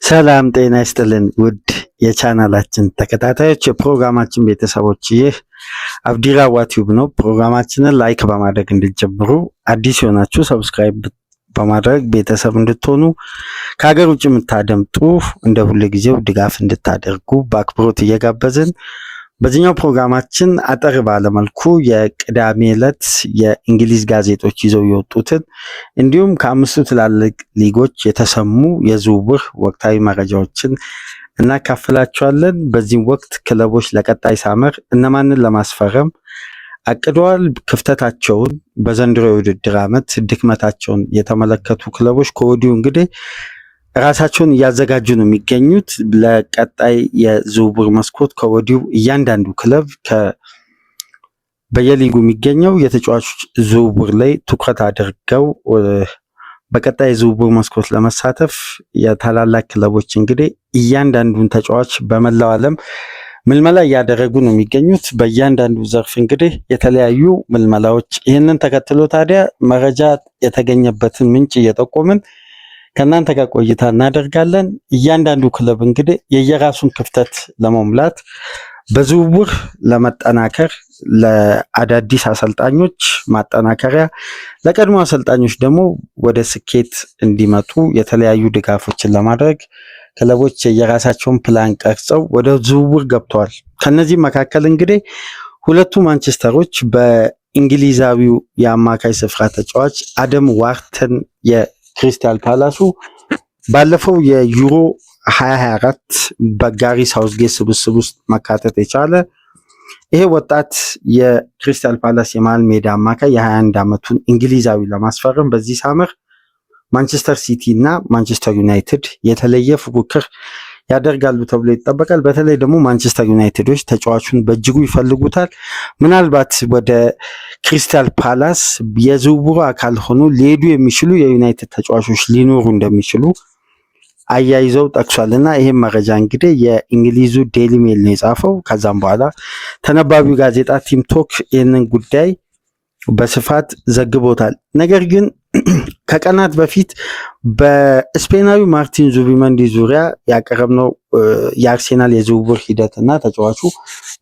ሰላም ጤና ይስጥልን ውድ የቻናላችን ተከታታዮች የፕሮግራማችን ቤተሰቦች፣ ይህ አብዲራዋ ቲዩብ ነው። ፕሮግራማችንን ላይክ በማድረግ እንድትጀምሩ፣ አዲስ የሆናችሁ ሰብስክራይብ በማድረግ ቤተሰብ እንድትሆኑ፣ ከሀገር ውጭ የምታደምጡ እንደ ሁሉ ጊዜው ድጋፍ እንድታደርጉ በአክብሮት እየጋበዝን በዚህኛው ፕሮግራማችን አጠር ባለመልኩ የቅዳሜ ዕለት የእንግሊዝ ጋዜጦች ይዘው የወጡትን እንዲሁም ከአምስቱ ትላልቅ ሊጎች የተሰሙ የዝውውር ወቅታዊ መረጃዎችን እናካፍላችኋለን። በዚህም ወቅት ክለቦች ለቀጣይ ሳመር እነማንን ለማስፈረም አቅደዋል፣ ክፍተታቸውን፣ በዘንድሮ የውድድር ዓመት ድክመታቸውን የተመለከቱ ክለቦች ከወዲሁ እንግዲህ ራሳቸውን እያዘጋጁ ነው የሚገኙት። ለቀጣይ የዝውውር መስኮት ከወዲሁ እያንዳንዱ ክለብ በየሊጉ የሚገኘው የተጫዋቾች ዝውውር ላይ ትኩረት አድርገው በቀጣይ የዝውውር መስኮት ለመሳተፍ የታላላቅ ክለቦች እንግዲህ እያንዳንዱን ተጫዋች በመላው ዓለም ምልመላ እያደረጉ ነው የሚገኙት። በእያንዳንዱ ዘርፍ እንግዲህ የተለያዩ ምልመላዎች። ይህንን ተከትሎ ታዲያ መረጃ የተገኘበትን ምንጭ እየጠቆምን ከእናንተ ጋር ቆይታ እናደርጋለን። እያንዳንዱ ክለብ እንግዲህ የየራሱን ክፍተት ለመሙላት በዝውውር ለመጠናከር፣ ለአዳዲስ አሰልጣኞች ማጠናከሪያ፣ ለቀድሞ አሰልጣኞች ደግሞ ወደ ስኬት እንዲመጡ የተለያዩ ድጋፎችን ለማድረግ ክለቦች የየራሳቸውን ፕላን ቀርጸው ወደ ዝውውር ገብተዋል። ከነዚህ መካከል እንግዲህ ሁለቱ ማንቸስተሮች በእንግሊዛዊው የአማካይ ስፍራ ተጫዋች አደም ዋርተን ክሪስታል ፓላሱ ባለፈው የዩሮ 2024 በጋሪ ሳውዝጌት ስብስብ ውስጥ መካተት የቻለ ይሄ ወጣት የክሪስታል ፓላስ የመሃል ሜዳ አማካይ የ21 ዓመቱን እንግሊዛዊ ለማስፈረም በዚህ ሳምር ማንቸስተር ሲቲ እና ማንቸስተር ዩናይትድ የተለየ ፉክክር ያደርጋሉ ተብሎ ይጠበቃል። በተለይ ደግሞ ማንቸስተር ዩናይትዶች ተጫዋቹን በእጅጉ ይፈልጉታል። ምናልባት ወደ ክሪስታል ፓላስ የዝውውሩ አካል ሆኖ ሊሄዱ የሚችሉ የዩናይትድ ተጫዋቾች ሊኖሩ እንደሚችሉ አያይዘው ጠቅሷልና ይህም መረጃ እንግዲህ የእንግሊዙ ዴይሊ ሜል ነው የጻፈው። ከዛም በኋላ ተነባቢው ጋዜጣ ቲም ቶክ ይህንን ጉዳይ በስፋት ዘግቦታል። ነገር ግን ከቀናት በፊት በስፔናዊ ማርቲን ዙቢመንዲ ዙሪያ ያቀረብነው የአርሴናል የዝውውር ሂደትና ተጫዋቹ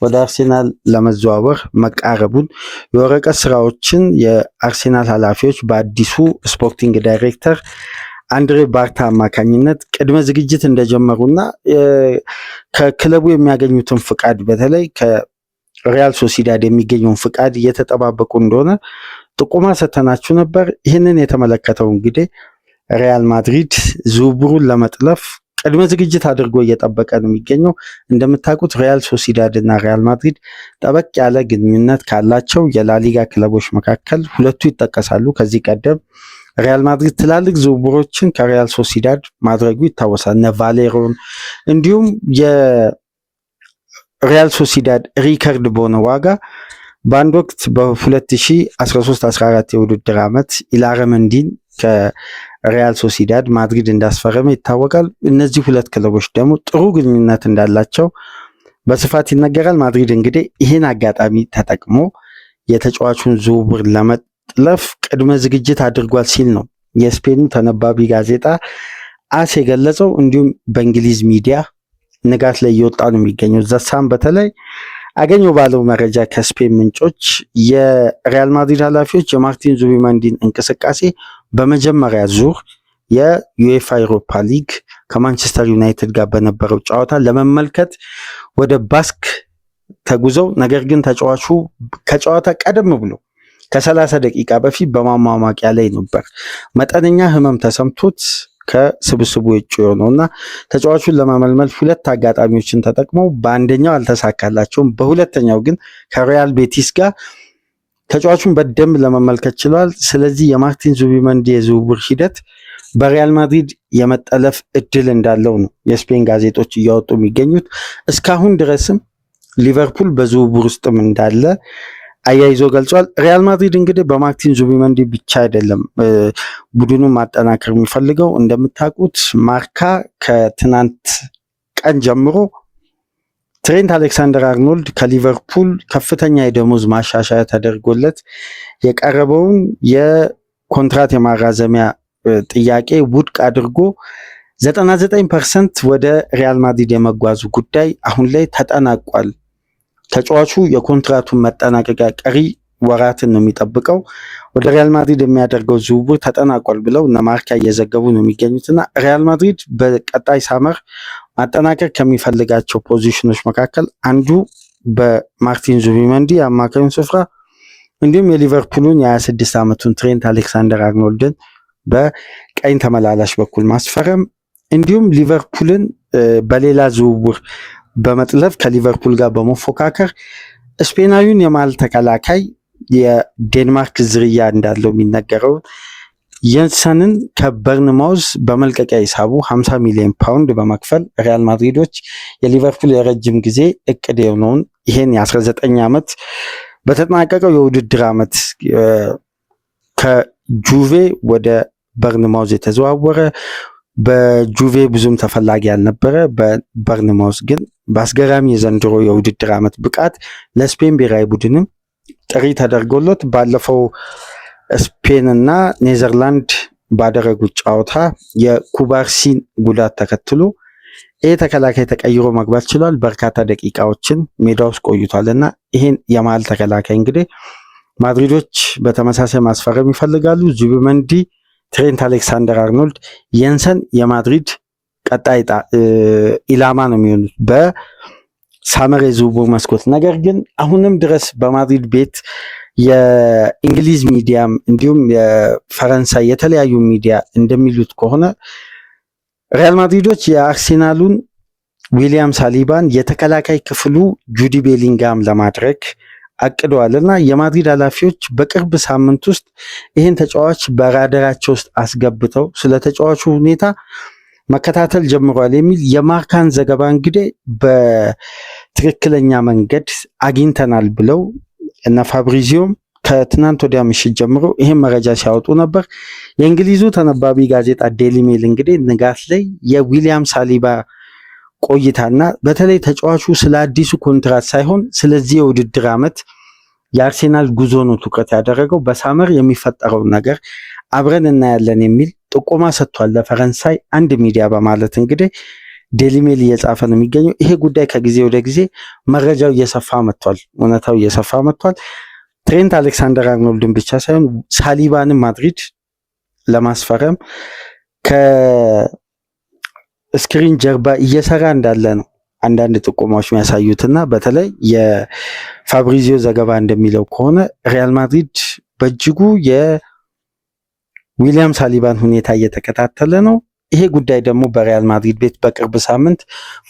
ወደ አርሴናል ለመዘዋወር መቃረቡን የወረቀት ስራዎችን የአርሴናል ኃላፊዎች በአዲሱ ስፖርቲንግ ዳይሬክተር አንድሬ ባርታ አማካኝነት ቅድመ ዝግጅት እንደጀመሩና ከክለቡ የሚያገኙትን ፍቃድ በተለይ ከሪያል ሶሲዳድ የሚገኘውን ፍቃድ እየተጠባበቁ እንደሆነ ጥቆማ ሰተናችሁ ነበር። ይህንን የተመለከተው እንግዲህ ሪያል ማድሪድ ዝውውሩን ለመጥለፍ ቅድመ ዝግጅት አድርጎ እየጠበቀ ነው የሚገኘው። እንደምታውቁት ሪያል ሶሲዳድ እና ሪያል ማድሪድ ጠበቅ ያለ ግንኙነት ካላቸው የላሊጋ ክለቦች መካከል ሁለቱ ይጠቀሳሉ። ከዚህ ቀደም ሪያል ማድሪድ ትላልቅ ዝውውሮችን ከሪያል ሶሲዳድ ማድረጉ ይታወሳል። እነ ቫሌሮን እንዲሁም የሪያል ሶሲዳድ ሪከርድ በሆነ ዋጋ በአንድ ወቅት በ2013-14 የውድድር ዓመት ኢላረመንዲን ከሪያል ሶሲዳድ ማድሪድ እንዳስፈረመ ይታወቃል። እነዚህ ሁለት ክለቦች ደግሞ ጥሩ ግንኙነት እንዳላቸው በስፋት ይነገራል። ማድሪድ እንግዲህ ይህን አጋጣሚ ተጠቅሞ የተጫዋቹን ዝውውር ለመጥለፍ ቅድመ ዝግጅት አድርጓል ሲል ነው የስፔኑ ተነባቢ ጋዜጣ አስ የገለጸው። እንዲሁም በእንግሊዝ ሚዲያ ንጋት ላይ እየወጣ ነው የሚገኘው። ዘሳም በተለይ አገኘው ባለው መረጃ ከስፔን ምንጮች የሪያል ማድሪድ ኃላፊዎች የማርቲን ዙቢመንዲን እንቅስቃሴ በመጀመሪያ ዙር የዩኤፋ ዩሮፓ ሊግ ከማንቸስተር ዩናይትድ ጋር በነበረው ጨዋታ ለመመልከት ወደ ባስክ ተጉዘው፣ ነገር ግን ተጫዋቹ ከጨዋታ ቀደም ብሎ ከ30 ደቂቃ በፊት በማሟሟቂያ ላይ ነበር። መጠነኛ ህመም ተሰምቶት ከስብስቡ ውጭ የሆነውና ተጫዋቹን ለመመልመል ሁለት አጋጣሚዎችን ተጠቅመው በአንደኛው አልተሳካላቸውም። በሁለተኛው ግን ከሪያል ቤቲስ ጋር ተጫዋቹን በደንብ ለመመልከት ችለዋል። ስለዚህ የማርቲን ዙቢመንዲ የዝውውር ሂደት በሪያል ማድሪድ የመጠለፍ እድል እንዳለው ነው የስፔን ጋዜጦች እያወጡ የሚገኙት። እስካሁን ድረስም ሊቨርፑል በዝውውር ውስጥም እንዳለ አያይዞ ገልጿል። ሪያል ማድሪድ እንግዲህ በማርቲን ዙቢመንዲ ብቻ አይደለም ቡድኑን ማጠናከር የሚፈልገው። እንደምታውቁት ማርካ ከትናንት ቀን ጀምሮ ትሬንት አሌክሳንደር አርኖልድ ከሊቨርፑል ከፍተኛ የደሞዝ ማሻሻያ ተደርጎለት የቀረበውን የኮንትራት የማራዘሚያ ጥያቄ ውድቅ አድርጎ 99% ወደ ሪያል ማድሪድ የመጓዙ ጉዳይ አሁን ላይ ተጠናቋል። ተጫዋቹ የኮንትራቱን መጠናቀቂያ ቀሪ ወራትን ነው የሚጠብቀው። ወደ ሪያል ማድሪድ የሚያደርገው ዝውውር ተጠናቋል ብለው እነ ማርካ እየዘገቡ ነው የሚገኙትና ሪያል ማድሪድ በቀጣይ ሳመር ማጠናቀቅ ከሚፈልጋቸው ፖዚሽኖች መካከል አንዱ በማርቲን ዙቢመንዲ የአማካዩን ስፍራ እንዲሁም የሊቨርፑሉን የ26 ዓመቱን ትሬንት አሌክሳንደር አርኖልድን በቀኝ ተመላላሽ በኩል ማስፈረም እንዲሁም ሊቨርፑልን በሌላ ዝውውር በመጥለፍ ከሊቨርፑል ጋር በመፎካከር ስፔናዊውን የመሃል ተከላካይ የዴንማርክ ዝርያ እንዳለው የሚነገረው የንሰንን ከበርንማውዝ በመልቀቂያ ሂሳቡ 50 ሚሊዮን ፓውንድ በመክፈል ሪያል ማድሪዶች የሊቨርፑል የረጅም ጊዜ እቅድ የሆነውን ይሄን የ19 ዓመት በተጠናቀቀው የውድድር ዓመት ከጁቬ ወደ በርንማውዝ የተዘዋወረ በጁቬ ብዙም ተፈላጊ ያልነበረ በበርንማውዝ ግን በአስገራሚ የዘንድሮ የውድድር ዓመት ብቃት ለስፔን ብሔራዊ ቡድንም ጥሪ ተደርጎለት ባለፈው ስፔን እና ኔዘርላንድ ባደረጉት ጨዋታ የኩባርሲን ጉዳት ተከትሎ ይህ ተከላካይ ተቀይሮ መግባት ችሏል። በርካታ ደቂቃዎችን ሜዳ ውስጥ ቆይቷል እና ይህን የመሃል ተከላካይ እንግዲህ ማድሪዶች በተመሳሳይ ማስፈረም ይፈልጋሉ። ዙቢመንዲ፣ ትሬንት አሌክሳንደር አርኖልድ፣ የንሰን የማድሪድ ቀጣይ ኢላማ ነው የሚሆኑት በሳመር የዝውውር መስኮት። ነገር ግን አሁንም ድረስ በማድሪድ ቤት የእንግሊዝ ሚዲያም እንዲሁም የፈረንሳይ የተለያዩ ሚዲያ እንደሚሉት ከሆነ ሪያል ማድሪዶች የአርሴናሉን ዊሊያም ሳሊባን የተከላካይ ክፍሉ ጁዲ ቤሊንጋም ለማድረግ አቅደዋል እና የማድሪድ ኃላፊዎች በቅርብ ሳምንት ውስጥ ይህን ተጫዋች በራዳራቸው ውስጥ አስገብተው ስለ ተጫዋቹ ሁኔታ መከታተል ጀምሯል የሚል የማርካን ዘገባ እንግዲህ በትክክለኛ መንገድ አግኝተናል ብለው እነ ፋብሪዚዮም ከትናንት ወዲያ ምሽት ጀምሮ ይህን መረጃ ሲያወጡ ነበር። የእንግሊዙ ተነባቢ ጋዜጣ ዴሊ ሜል እንግዲህ ንጋት ላይ የዊሊያም ሳሊባ ቆይታና በተለይ ተጫዋቹ ስለ አዲሱ ኮንትራት ሳይሆን ስለዚህ የውድድር ዓመት የአርሴናል ጉዞ ነው ትኩረት ያደረገው። በሳመር የሚፈጠረውን ነገር አብረን እናያለን የሚል ጥቆማ ሰጥቷል ለፈረንሳይ አንድ ሚዲያ በማለት እንግዲህ ዴሊ ሜል እየጻፈ ነው የሚገኘው። ይሄ ጉዳይ ከጊዜ ወደ ጊዜ መረጃው እየሰፋ መጥቷል፣ እውነታው እየሰፋ መጥቷል። ትሬንት አሌክሳንደር አርኖልድን ብቻ ሳይሆን ሳሊባንም ማድሪድ ለማስፈረም ከስክሪን ጀርባ እየሰራ እንዳለ ነው አንዳንድ ጥቆማዎች የሚያሳዩትና በተለይ የፋብሪዚዮ ዘገባ እንደሚለው ከሆነ ሪያል ማድሪድ በእጅጉ የዊሊያም ሳሊባን ሁኔታ እየተከታተለ ነው። ይሄ ጉዳይ ደግሞ በሪያል ማድሪድ ቤት በቅርብ ሳምንት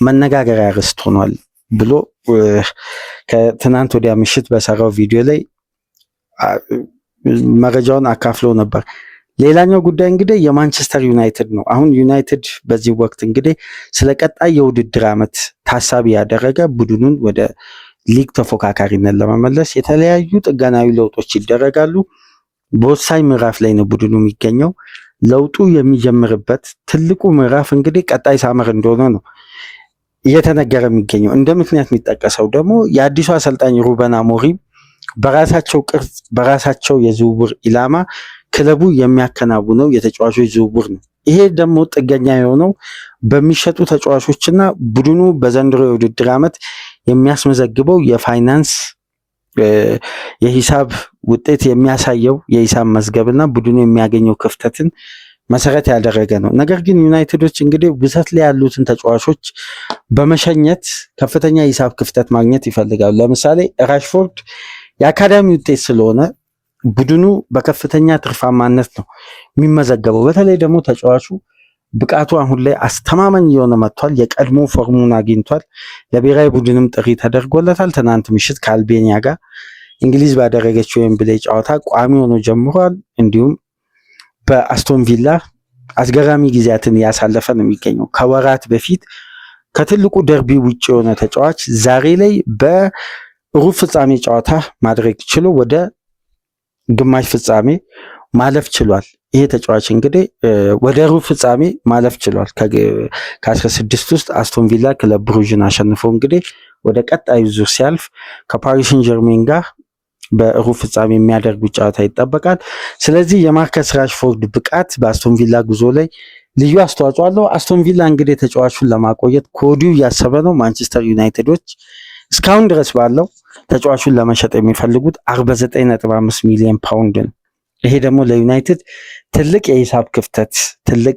መነጋገሪያ ርዕስ ሆኗል ብሎ ከትናንት ወዲያ ምሽት በሰራው ቪዲዮ ላይ መረጃውን አካፍሎ ነበር። ሌላኛው ጉዳይ እንግዲህ የማንቸስተር ዩናይትድ ነው። አሁን ዩናይትድ በዚህ ወቅት እንግዲህ ስለ ቀጣይ የውድድር ዓመት ታሳቢ ያደረገ ቡድኑን ወደ ሊግ ተፎካካሪነት ለመመለስ የተለያዩ ጥገናዊ ለውጦች ይደረጋሉ። በወሳኝ ምዕራፍ ላይ ነው ቡድኑ የሚገኘው። ለውጡ የሚጀምርበት ትልቁ ምዕራፍ እንግዲህ ቀጣይ ሳመር እንደሆነ ነው እየተነገረ የሚገኘው። እንደ ምክንያት የሚጠቀሰው ደግሞ የአዲሱ አሰልጣኝ ሩበን አሞሪም በራሳቸው ቅርጽ በራሳቸው የዝውውር ኢላማ ክለቡ የሚያከናውነው የተጫዋቾች ዝውውር ነው። ይሄ ደግሞ ጥገኛ የሆነው በሚሸጡ ተጫዋቾችና ቡድኑ በዘንድሮ የውድድር ዓመት የሚያስመዘግበው የፋይናንስ የሂሳብ ውጤት የሚያሳየው የሂሳብ መዝገብና ቡድኑ የሚያገኘው ክፍተትን መሰረት ያደረገ ነው። ነገር ግን ዩናይትዶች እንግዲህ ውሰት ላይ ያሉትን ተጫዋቾች በመሸኘት ከፍተኛ የሂሳብ ክፍተት ማግኘት ይፈልጋሉ። ለምሳሌ ራሽፎርድ የአካዳሚ ውጤት ስለሆነ ቡድኑ በከፍተኛ ትርፋማነት ነው የሚመዘገበው። በተለይ ደግሞ ተጫዋቹ ብቃቱ አሁን ላይ አስተማማኝ የሆነ መጥቷል። የቀድሞ ፎርሙን አግኝቷል። ለብሔራዊ ቡድንም ጥሪ ተደርጎለታል። ትናንት ምሽት ከአልቤኒያ ጋር እንግሊዝ ባደረገችው ዌምብሌይ ጨዋታ ቋሚ ሆኖ ጀምሯል። እንዲሁም በአስቶን ቪላ አስገራሚ ጊዜያትን እያሳለፈ ነው የሚገኘው። ከወራት በፊት ከትልቁ ደርቢ ውጭ የሆነ ተጫዋች ዛሬ ላይ በሩብ ፍጻሜ ጨዋታ ማድረግ ችሎ ወደ ግማሽ ፍጻሜ ማለፍ ችሏል። ይሄ ተጫዋች እንግዲህ ወደ ሩብ ፍጻሜ ማለፍ ችሏል። ከ16 ውስጥ አስቶን ቪላ ክለብ ብሩዥን አሸንፎ እንግዲህ ወደ ቀጣዩ ዙር ሲያልፍ ከፓሪስ ሴን ጀርሜን ጋር በሩብ ፍጻሜ የሚያደርጉ ጨዋታ ይጠበቃል። ስለዚህ የማርከስ ራሽፎርድ ብቃት በአስቶን ቪላ ጉዞ ላይ ልዩ አስተዋጽኦ አለው። አስቶን ቪላ እንግዲህ ተጫዋቹን ለማቆየት ከወዲሁ እያሰበ ነው። ማንቸስተር ዩናይትዶች እስካሁን ድረስ ባለው ተጫዋቹን ለመሸጥ የሚፈልጉት 49.5 ሚሊዮን ፓውንድ ነው። ይሄ ደግሞ ለዩናይትድ ትልቅ የሂሳብ ክፍተት፣ ትልቅ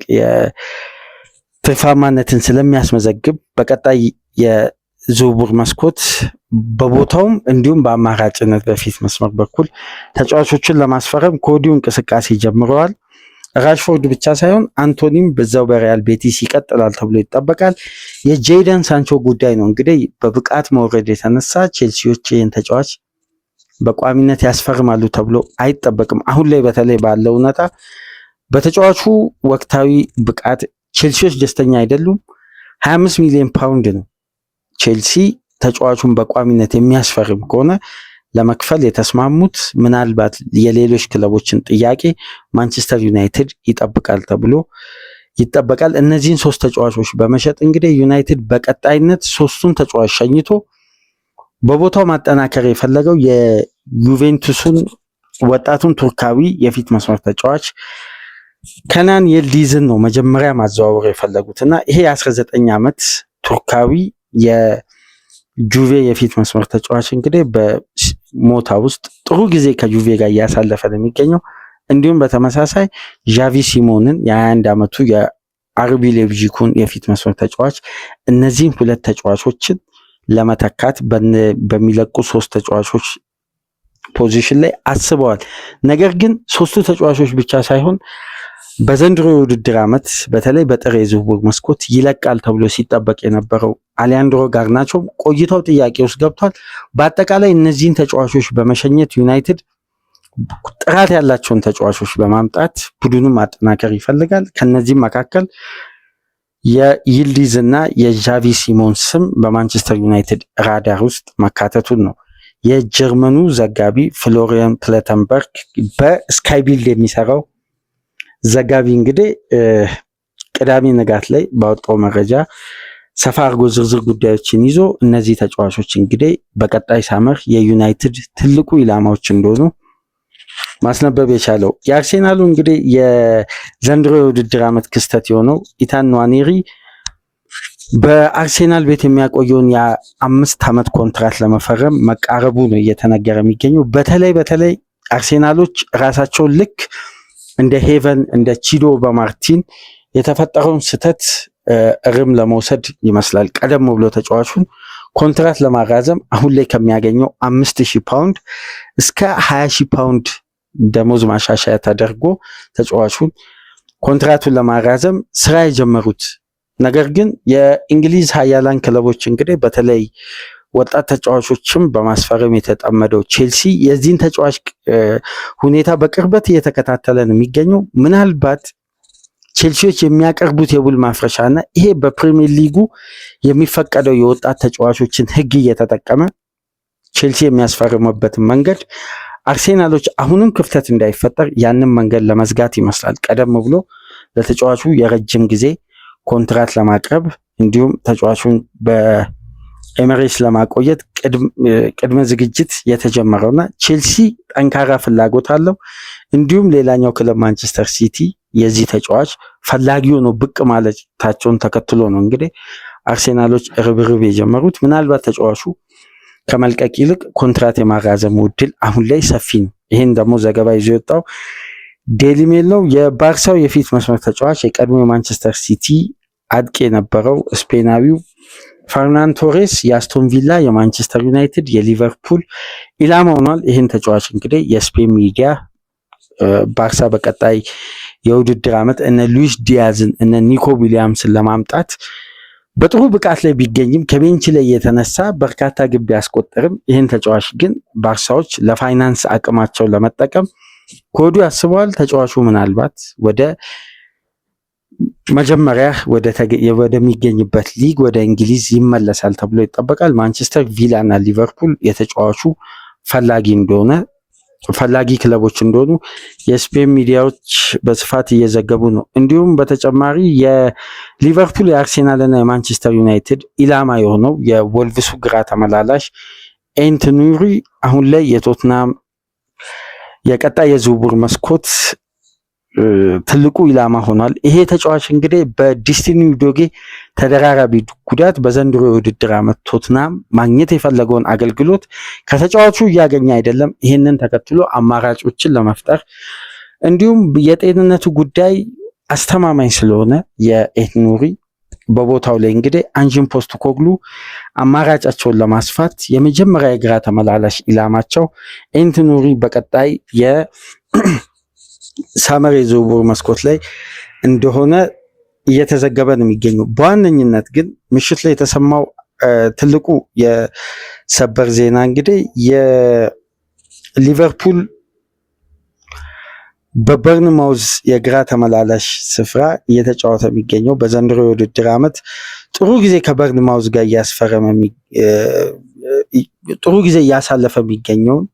የትርፋማነትን ስለሚያስመዘግብ በቀጣይ የዝውውር መስኮት በቦታውም እንዲሁም በአማራጭነት በፊት መስመር በኩል ተጫዋቾችን ለማስፈረም ከወዲሁ እንቅስቃሴ ጀምረዋል። ራሽፎርድ ብቻ ሳይሆን አንቶኒም በዛው በሪያል ቤቲስ ይቀጥላል ተብሎ ይጠበቃል። የጄደን ሳንቾ ጉዳይ ነው እንግዲህ በብቃት መውረድ የተነሳ ቼልሲዎች ይህን ተጫዋች በቋሚነት ያስፈርማሉ ተብሎ አይጠበቅም። አሁን ላይ በተለይ ባለው ሁኔታ በተጫዋቹ ወቅታዊ ብቃት ቼልሲዎች ደስተኛ አይደሉም። 25 ሚሊዮን ፓውንድ ነው ቼልሲ ተጫዋቹን በቋሚነት የሚያስፈርም ከሆነ ለመክፈል የተስማሙት። ምናልባት የሌሎች ክለቦችን ጥያቄ ማንቸስተር ዩናይትድ ይጠብቃል ተብሎ ይጠበቃል። እነዚህን 3 ተጫዋቾች በመሸጥ እንግዲህ ዩናይትድ በቀጣይነት 3ቱን ተጫዋች ሸኝቶ በቦታው ማጠናከር የፈለገው የዩቬንቱስን ወጣቱን ቱርካዊ የፊት መስመር ተጫዋች ከናን የልዲዝን ነው መጀመሪያ ማዘዋወር የፈለጉት እና ይሄ የ19 ዓመት ቱርካዊ የጁቬ የፊት መስመር ተጫዋች እንግዲህ በሞታ ውስጥ ጥሩ ጊዜ ከጁቬ ጋር እያሳለፈ ነው የሚገኘው። እንዲሁም በተመሳሳይ ዣቪ ሲሞንን የ21 ዓመቱ የአርቢ ሌፕዚጉን የፊት መስመር ተጫዋች እነዚህን 2 ተጫዋቾችን ለመተካት በሚለቁ 3 ተጫዋቾች ፖዚሽን ላይ አስበዋል። ነገር ግን 3ቱ ተጫዋቾች ብቻ ሳይሆን በዘንድሮ የውድድር ዓመት በተለይ በጥር የዝውውር መስኮት ይለቃል ተብሎ ሲጠበቅ የነበረው አሊያንድሮ ጋርናቾ ቆይታው ጥያቄ ውስጥ ገብቷል። በአጠቃላይ እነዚህን ተጫዋቾች በመሸኘት ዩናይትድ ጥራት ያላቸውን ተጫዋቾች በማምጣት ቡድኑን ማጠናከር ይፈልጋል። ከነዚህም መካከል የይልዲዝ እና የዣቪ ሲሞን ስም በማንቸስተር ዩናይትድ ራዳር ውስጥ መካተቱን ነው የጀርመኑ ዘጋቢ ፍሎሪያን ፕሌተንበርግ በስካይ ቢልድ የሚሰራው ዘጋቢ እንግዲህ ቅዳሜ ንጋት ላይ ባወጣው መረጃ ሰፋ አድርጎ ዝርዝር ጉዳዮችን ይዞ እነዚህ ተጫዋቾች እንግዲህ በቀጣይ ሳመር የዩናይትድ ትልቁ ኢላማዎች እንደሆኑ ማስነበብ የቻለው የአርሴናሉ እንግዲህ የዘንድሮ የውድድር ዓመት ክስተት የሆነው ኢታን ንዋኔሪ በአርሴናል ቤት የሚያቆየውን የ5 ዓመት ኮንትራት ለመፈረም መቃረቡ ነው እየተነገረ የሚገኘው። በተለይ አርሴናሎች ራሳቸውን ልክ እንደ ሄቨን እንደ ቺዶ በማርቲን የተፈጠረውን ስህተት እርም ለመውሰድ ይመስላል። ቀደም ብሎ ተጫዋቹን ኮንትራት ለማራዘም አሁን ላይ ከሚያገኘው 5000 ፓውንድ እስከ 20000 ፓውንድ ደሞዝ ማሻሻያ ተደርጎ ተጫዋቹን ኮንትራቱን ለማራዘም ስራ የጀመሩት። ነገር ግን የእንግሊዝ ሀያላን ክለቦች እንግዲህ በተለይ ወጣት ተጫዋቾችም በማስፈረም የተጠመደው ቼልሲ የዚህን ተጫዋች ሁኔታ በቅርበት እየተከታተለ ነው የሚገኘው። ምናልባት ቼልሲዎች የሚያቀርቡት የውል ማፍረሻና ይሄ በፕሪሚየር ሊጉ የሚፈቀደው የወጣት ተጫዋቾችን ሕግ እየተጠቀመ ቼልሲ የሚያስፈርምበትን መንገድ አርሴናሎች አሁንም ክፍተት እንዳይፈጠር ያንን መንገድ ለመዝጋት ይመስላል ቀደም ብሎ ለተጫዋቹ የረጅም ጊዜ ኮንትራት ለማቅረብ እንዲሁም ተጫዋቹን በኤሚሬትስ ለማቆየት ቅድመ ዝግጅት የተጀመረውና ቼልሲ ጠንካራ ፍላጎት አለው። እንዲሁም ሌላኛው ክለብ ማንቸስተር ሲቲ የዚህ ተጫዋች ፈላጊ ሆኖ ብቅ ማለታቸውን ተከትሎ ነው እንግዲህ አርሴናሎች ርብርብ የጀመሩት። ምናልባት ተጫዋቹ ከመልቀቅ ይልቅ ኮንትራት የማራዘም ዕድል አሁን ላይ ሰፊ ነው። ይህን ደግሞ ዘገባ ይዞ የወጣው ዴይሊ ሜል ነው። የባርሳው የፊት መስመር ተጫዋች የቀድሞ የማንቸስተር ሲቲ አጥቂ የነበረው ስፔናዊው ፈርናን ቶሬስ የአስቶን ቪላ፣ የማንቸስተር ዩናይትድ፣ የሊቨርፑል ኢላማ ሆኗል። ይህን ተጫዋች እንግዲህ የስፔን ሚዲያ ባርሳ በቀጣይ የውድድር ዓመት እነ ሉዊስ ዲያዝን እነ ኒኮ ዊሊያምስን ለማምጣት በጥሩ ብቃት ላይ ቢገኝም ከቤንች ላይ የተነሳ በርካታ ግብ ቢያስቆጥርም ይህን ተጫዋች ግን ባርሳዎች ለፋይናንስ አቅማቸው ለመጠቀም ከወዲሁ ያስበዋል። ተጫዋቹ ምናልባት ወደ መጀመሪያ ወደሚገኝበት ሊግ ወደ እንግሊዝ ይመለሳል ተብሎ ይጠበቃል። ማንቸስተር ቪላ እና ሊቨርፑል የተጫዋቹ ፈላጊ ክለቦች እንደሆኑ የስፔን ሚዲያዎች በስፋት እየዘገቡ ነው። እንዲሁም በተጨማሪ የሊቨርፑል የአርሴናል እና የማንቸስተር ዩናይትድ ኢላማ የሆነው የወልቭሱ ግራ ተመላላሽ ኤንት ኑሪ አሁን ላይ የቶትናም የቀጣይ የዝውውር መስኮት ትልቁ ኢላማ ሆኗል። ይሄ ተጫዋች እንግዲህ በዲስቲኒ ዩዶጌ ተደራራቢ ጉዳት በዘንድሮ የውድድር ዓመት ቶትናም ማግኘት የፈለገውን አገልግሎት ከተጫዋቹ እያገኘ አይደለም። ይህንን ተከትሎ አማራጮችን ለመፍጠር እንዲሁም የጤንነቱ ጉዳይ አስተማማኝ ስለሆነ የኤትኑሪ በቦታው ላይ እንግዲህ አንጂን ፖስቴኮግሉ አማራጫቸውን ለማስፋት የመጀመሪያ የግራ ተመላላሽ ኢላማቸው ኤትኑሪ በቀጣይ ሳመር የዝውውር መስኮት ላይ እንደሆነ እየተዘገበ ነው የሚገኘው። በዋነኝነት ግን ምሽት ላይ የተሰማው ትልቁ የሰበር ዜና እንግዲህ የሊቨርፑል በበርንማውዝ የግራ ተመላላሽ ስፍራ እየተጫወተ የሚገኘው በዘንድሮ የውድድር ዓመት ጥሩ ጊዜ ከበርንማውዝ ጋር ጥሩ ጊዜ እያሳለፈ የሚገኘውን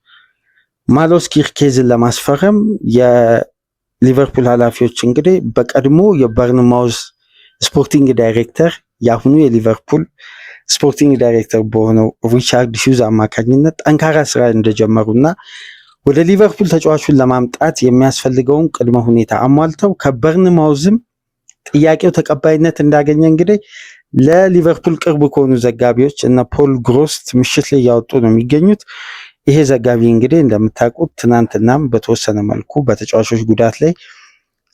ማሎስ ኪርኬዝን ለማስፈረም የሊቨርፑል ኃላፊዎች እንግዲህ በቀድሞ የበርንማውዝ ስፖርቲንግ ዳይሬክተር የአሁኑ የሊቨርፑል ስፖርቲንግ ዳይሬክተር በሆነው ሪቻርድ ሂውዝ አማካኝነት ጠንካራ ስራ እንደጀመሩና ወደ ሊቨርፑል ተጫዋቹን ለማምጣት የሚያስፈልገውን ቅድመ ሁኔታ አሟልተው ከበርንማውዝም ጥያቄው ተቀባይነት እንዳገኘ እንግዲህ ለሊቨርፑል ቅርብ ከሆኑ ዘጋቢዎች እና ፖል ግሮስት ምሽት ላይ እያወጡ ነው የሚገኙት። ይሄ ዘጋቢ እንግዲህ እንደምታውቁት ትናንትናም በተወሰነ መልኩ በተጫዋቾች ጉዳት ላይ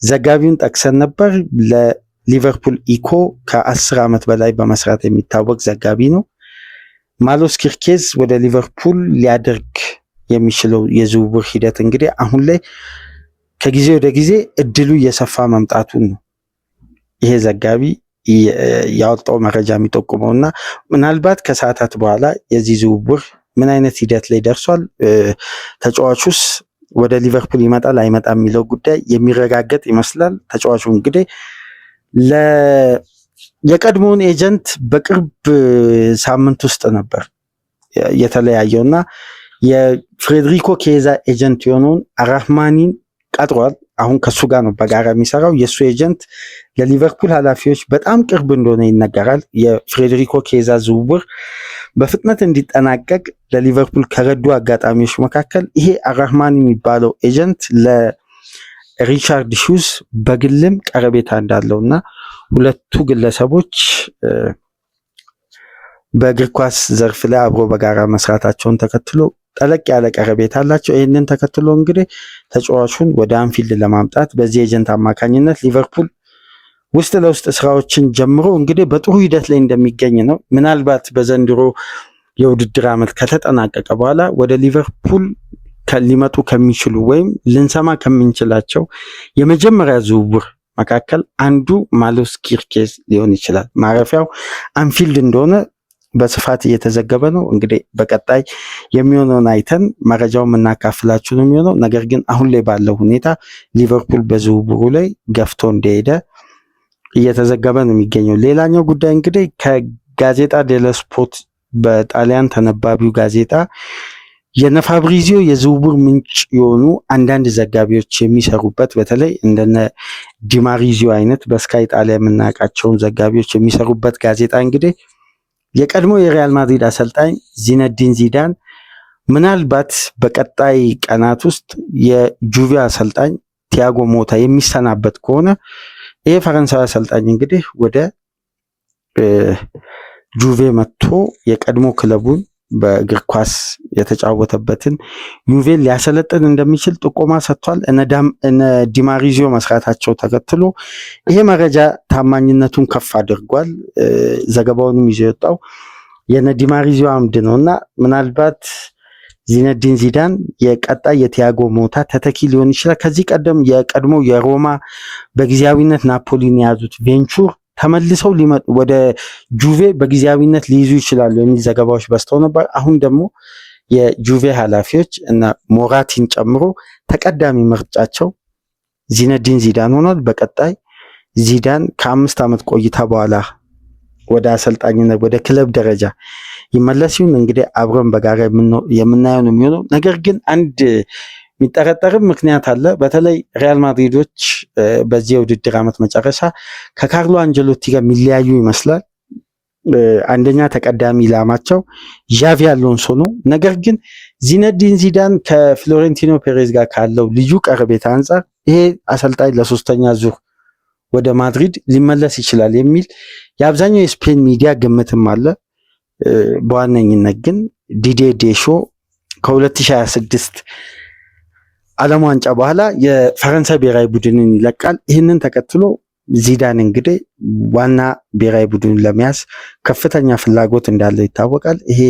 ዘጋቢውን ጠቅሰን ነበር። ለሊቨርፑል ኢኮ ከ10 ዓመት በላይ በመስራት የሚታወቅ ዘጋቢ ነው። ማሎስ ኪርኬዝ ወደ ሊቨርፑል ሊያደርግ የሚችለው የዝውውር ሂደት እንግዲህ አሁን ላይ ከጊዜ ወደ ጊዜ እድሉ እየሰፋ መምጣቱን ነው ይሄ ዘጋቢ ያወጣው መረጃ የሚጠቁመው እና ምናልባት ከሰዓታት በኋላ የዚህ ዝውውር ምን አይነት ሂደት ላይ ደርሷል፣ ተጫዋቹስ ወደ ሊቨርፑል ይመጣል አይመጣም የሚለው ጉዳይ የሚረጋገጥ ይመስላል። ተጫዋቹ እንግዲህ የቀድሞውን ኤጀንት በቅርብ ሳምንት ውስጥ ነበር የተለያየውና የፍሬድሪኮ ኬዛ ኤጀንት የሆነውን አራህማኒን ቀጥሯል። አሁን ከሱ ጋር ነው በጋራ የሚሰራው። የሱ ኤጀንት ለሊቨርፑል ኃላፊዎች በጣም ቅርብ እንደሆነ ይነገራል። የፍሬድሪኮ ኬዛ ዝውውር በፍጥነት እንዲጠናቀቅ ለሊቨርፑል ከረዱ አጋጣሚዎች መካከል ይሄ አራህማኒ የሚባለው ኤጀንት ለሪቻርድ ሂውዝ በግልም ቀረቤታ እንዳለውና ሁለቱ ግለሰቦች በእግር ኳስ ዘርፍ ላይ አብሮ በጋራ መስራታቸውን ተከትሎ ጠለቅ ያለ ቀረቤታ አላቸው። ይህንን ተከትሎ እንግዲህ ተጫዋቹን ወደ አንፊልድ ለማምጣት በዚህ ኤጀንት አማካኝነት ሊቨርፑል ውስጥ ለውስጥ ስራዎችን ጀምሮ እንግዲህ በጥሩ ሂደት ላይ እንደሚገኝ ነው። ምናልባት በዘንድሮ የውድድር ዓመት ከተጠናቀቀ በኋላ ወደ ሊቨርፑል ሊመጡ ከሚችሉ ወይም ልንሰማ ከምንችላቸው የመጀመሪያ ዝውውር መካከል አንዱ ማሎስ ኪርኬዝ ሊሆን ይችላል። ማረፊያው አንፊልድ እንደሆነ በስፋት እየተዘገበ ነው። እንግዲህ በቀጣይ የሚሆነውን አይተን መረጃውን የምናካፍላችሁ ነው የሚሆነው። ነገር ግን አሁን ላይ ባለው ሁኔታ ሊቨርፑል በዝውውሩ ላይ ገፍቶ እንደሄደ እየተዘገበ ነው የሚገኘው። ሌላኛው ጉዳይ እንግዲህ ከጋዜጣ ዴሎ ስፖርት በጣሊያን ተነባቢው ጋዜጣ የነፋብሪዚዮ የዝውውር ምንጭ የሆኑ አንዳንድ ዘጋቢዎች የሚሰሩበት በተለይ እንደነ ዲማሪዚዮ አይነት በስካይ ጣሊያን የምናውቃቸውን ዘጋቢዎች የሚሰሩበት ጋዜጣ እንግዲህ የቀድሞ የሪያል ማድሪድ አሰልጣኝ ዚነዲን ዚዳን ምናልባት በቀጣይ ቀናት ውስጥ የጁቬ አሰልጣኝ ቲያጎ ሞታ የሚሰናበት ከሆነ ይሄ ፈረንሳዊ አሰልጣኝ እንግዲህ ወደ ጁቬ መጥቶ የቀድሞ ክለቡን በእግር ኳስ የተጫወተበትን ዩቬን ሊያሰለጥን እንደሚችል ጥቆማ ሰጥቷል። እነ ዲማሪዚዮ መስራታቸው ተከትሎ ይሄ መረጃ ታማኝነቱን ከፍ አድርጓል። ዘገባውንም ይዞ የወጣው የነ ዲማሪዚዮ አምድ ነውና ምናልባት ዚነዲን ዚዳን የቀጣይ የቲያጎ ሞታ ተተኪ ሊሆን ይችላል። ከዚህ ቀደም የቀድሞ የሮማ በጊዜያዊነት ናፖሊን የያዙት ቬንቹር ተመልሰው ወደ ጁቬ በጊዜያዊነት ሊይዙ ይችላሉ የሚል ዘገባዎች በስተው ነበር። አሁን ደግሞ የጁቬ ኃላፊዎች እና ሞራቲን ጨምሮ ተቀዳሚ ምርጫቸው ዚነዲን ዚዳን ሆኗል። በቀጣይ ዚዳን ከ5 ዓመት ቆይታ በኋላ ወደ አሰልጣኝነት ወደ ክለብ ደረጃ ይመለስ ይሁን እንግዲህ አብረን በጋራ የምናየው ነው የሚሆነው። ነገር ግን አንድ የሚጠረጠርም ምክንያት አለ። በተለይ ሪያል ማድሪዶች በዚህ የውድድር ዓመት መጨረሻ ከካርሎ አንጀሎቲ ጋር የሚለያዩ ይመስላል። አንደኛ ተቀዳሚ ኢላማቸው ዣቪ አሎንሶ ነው። ነገር ግን ዚነዲን ዚዳን ከፍሎሬንቲኖ ፔሬዝ ጋር ካለው ልዩ ቀረቤታ አንጻር ይሄ አሰልጣኝ ለሶስተኛ ዙር ወደ ማድሪድ ሊመለስ ይችላል የሚል የአብዛኛው የስፔን ሚዲያ ግምትም አለ። በዋነኝነት ግን ዲዴ ዴሾ ከ2026 ዓለም ዋንጫ በኋላ የፈረንሳይ ብሔራዊ ቡድንን ይለቃል። ይህንን ተከትሎ ዚዳን እንግዲህ ዋና ብሔራዊ ቡድንን ለመያዝ ከፍተኛ ፍላጎት እንዳለው ይታወቃል። ይሄ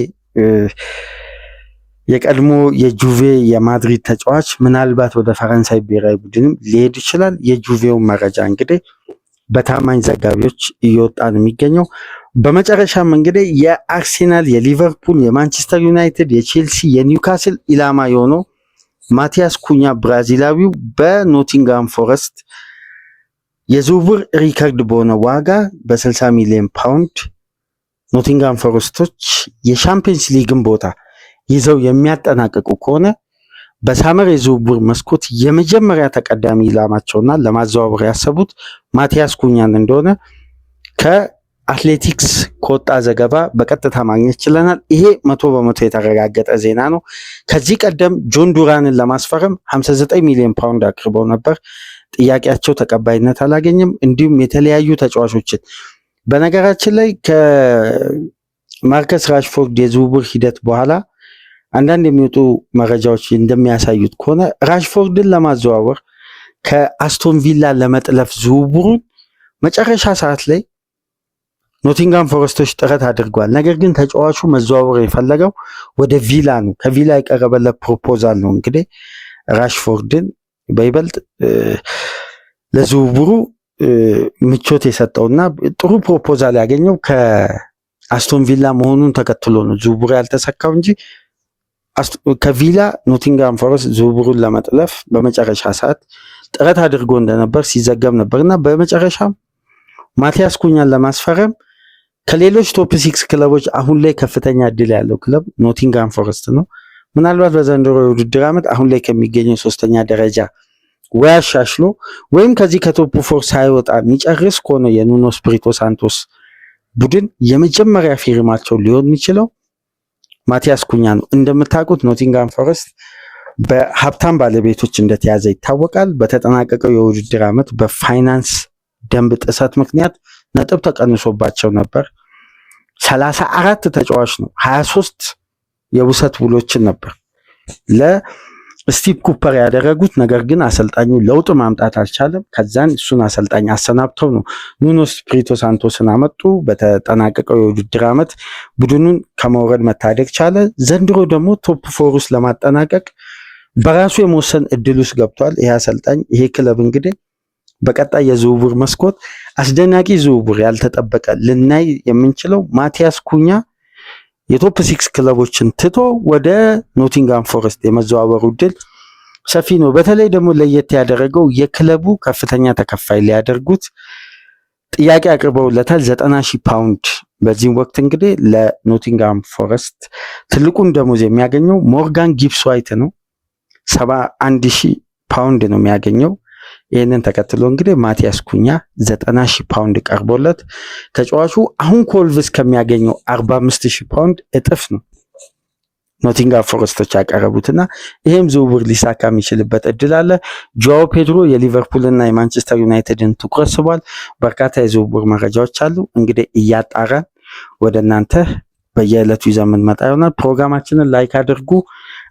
የቀድሞ የጁቬ የማድሪድ ተጫዋች ምናልባት ወደ ፈረንሳይ ብሔራዊ ቡድንም ሊሄድ ይችላል። የጁቬው መረጃ እንግዲህ በታማኝ ዘጋቢዎች እየወጣ ነው የሚገኘው። በመጨረሻም እንግዲህ የአርሴናል፣ የሊቨርፑል፣ የማንቸስተር ዩናይትድ፣ የቼልሲ፣ የኒውካስል ኢላማ የሆነው ማቲያስ ኩኛ ብራዚላዊው በኖቲንጋም ፎረስት የዝውውር ሪከርድ በሆነ ዋጋ በ60 ሚሊዮን ፓውንድ ኖቲንጋም ፎረስቶች የሻምፒየንስ ሊግን ቦታ ይዘው የሚያጠናቅቁ ከሆነ በሳመር የዝውውር መስኮት የመጀመሪያ ተቀዳሚ ኢላማቸውና ለማዘዋወር ያሰቡት ማቲያስ ኩኛን እንደሆነ ከአትሌቲክስ ከወጣ ዘገባ በቀጥታ ማግኘት ችለናል። ይሄ 100% የተረጋገጠ ዜና ነው። ከዚህ ቀደም ጆን ዱራንን ለማስፈረም 59 ሚሊዮን ፓውንድ አቅርበው ነበር። ጥያቄያቸው ተቀባይነት አላገኘም። እንዲሁም የተለያዩ ተጫዋቾችን በነገራችን ላይ ከማርከስ ራሽፎርድ የዝውውር ሂደት በኋላ አንዳንድ የሚወጡ መረጃዎች እንደሚያሳዩት ከሆነ ራሽፎርድን ለማዘዋወር ከአስቶን ቪላ ለመጥለፍ ዝውውሩን መጨረሻ ሰዓት ላይ ኖቲንጋም ፎረስቶች ጥረት አድርጓል። ነገር ግን ተጫዋቹ መዘዋወር የፈለገው ወደ ቪላ ነው። ከቪላ የቀረበለት ፕሮፖዛል ነው እንግዲህ ራሽፎርድን በይበልጥ ለዝውውሩ ምቾት የሰጠውና ጥሩ ፕሮፖዛል ያገኘው ከአስቶን ቪላ መሆኑን ተከትሎ ነው ዝውውሩ ያልተሳካው እንጂ ከቪላ ኖቲንጋም ፎረስት ዝውውሩን ለመጥለፍ በመጨረሻ ሰዓት ጥረት አድርጎ እንደነበር ሲዘገብ ነበርና በመጨረሻም ማቲያስ ኩኛን ለማስፈረም ከሌሎች ቶፕ 6 ክለቦች አሁን ላይ ከፍተኛ እድል ያለው ክለብ ኖቲንጋም ፎረስት ነው። ምናልባት በዘንድሮ የውድድር ዓመት አሁን ላይ ከሚገኘው 3ኛ ደረጃ ወይ አሻሽሎ ወይም ከዚህ ከቶፕ 4 ሳይወጣ የሚጨርስ ከሆነ የኑኖ ስፒሪቶ ሳንቶስ ቡድን የመጀመሪያ ፊርማቸው ሊሆን የሚችለው ማቲያስ ኩኛ ነው። እንደምታውቁት ኖቲንጋም ፎረስት በሀብታም ባለቤቶች እንደተያዘ ይታወቃል። በተጠናቀቀው የውድድር ዓመት በፋይናንስ ደንብ ጥሰት ምክንያት ነጥብ ተቀንሶባቸው ነበር። 34 ተጫዋች ነው 23 የውሰት ውሎችን ነበር ለስቲቭ ኩፐር ያደረጉት። ነገር ግን አሰልጣኙ ለውጥ ማምጣት አልቻለም። ከዛን እሱን አሰልጣኝ አሰናብተው ነው ኑኖ ስፒሪቶ ሳንቶስን አመጡ። በተጠናቀቀው የውድድር ዓመት ቡድኑን ከመውረድ መታደግ ቻለ። ዘንድሮ ደግሞ ቶፕ 4 ውስጥ ለማጠናቀቅ በራሱ የመወሰን እድል ውስጥ ገብቷል ይሄ አሰልጣኝ። ይሄ ክለብ እንግዲህ በቀጣይ የዝውውር መስኮት አስደናቂ ዝውውር ያልተጠበቀ ልናይ የምንችለው ማቲያስ ኩኛ የቶፕ 6 ክለቦችን ትቶ ወደ ኖቲንጋም ፎረስት የመዘዋወሩ እድል ሰፊ ነው። በተለይ ደግሞ ለየት ያደረገው የክለቡ ከፍተኛ ተከፋይ ሊያደርጉት ጥያቄ አቅርበውለታል 90,000 ፓውንድ። በዚህም ወቅት እንግዲህ ለኖቲንጋም ፎረስት ትልቁን ደሞዝ የሚያገኘው ሞርጋን ጊብስ ዋይት ነው። 71,000 ፓውንድ ነው የሚያገኘው። ይህንን ተከትሎ እንግዲህ ማቲያስ ኩኛ 90,000 ፓውንድ ቀርቦለት ተጫዋቹ አሁን ኮልቭስ ከሚያገኘው 45,000 ፓውንድ እጥፍ ነው ኖቲንጋም ፎረስቶች ያቀረቡትና ይህም ዝውውር ሊሳካ የሚችልበት እድል አለ። ጆአው ፔድሮ የሊቨርፑልና የማንቸስተር ዩናይትድን ትኩረት ስቧል። በርካታ የዝውውር መረጃዎች አሉ። እንግዲህ እያጣራን ወደ እናንተ በየዕለቱ ይዘን የምንመጣ ይሆናል። ፕሮግራማችንን ላይክ አድርጉ።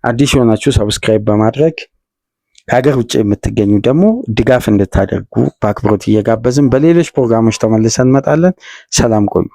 አዲስ የሆናችሁ ሰብስክራይብ በማድረግ ከሀገር ውጭ የምትገኙ ደግሞ ድጋፍ እንድታደርጉ በአክብሮት እየጋበዝን በሌሎች ፕሮግራሞች ተመልሰን እንመጣለን። ሰላም ቆዩ።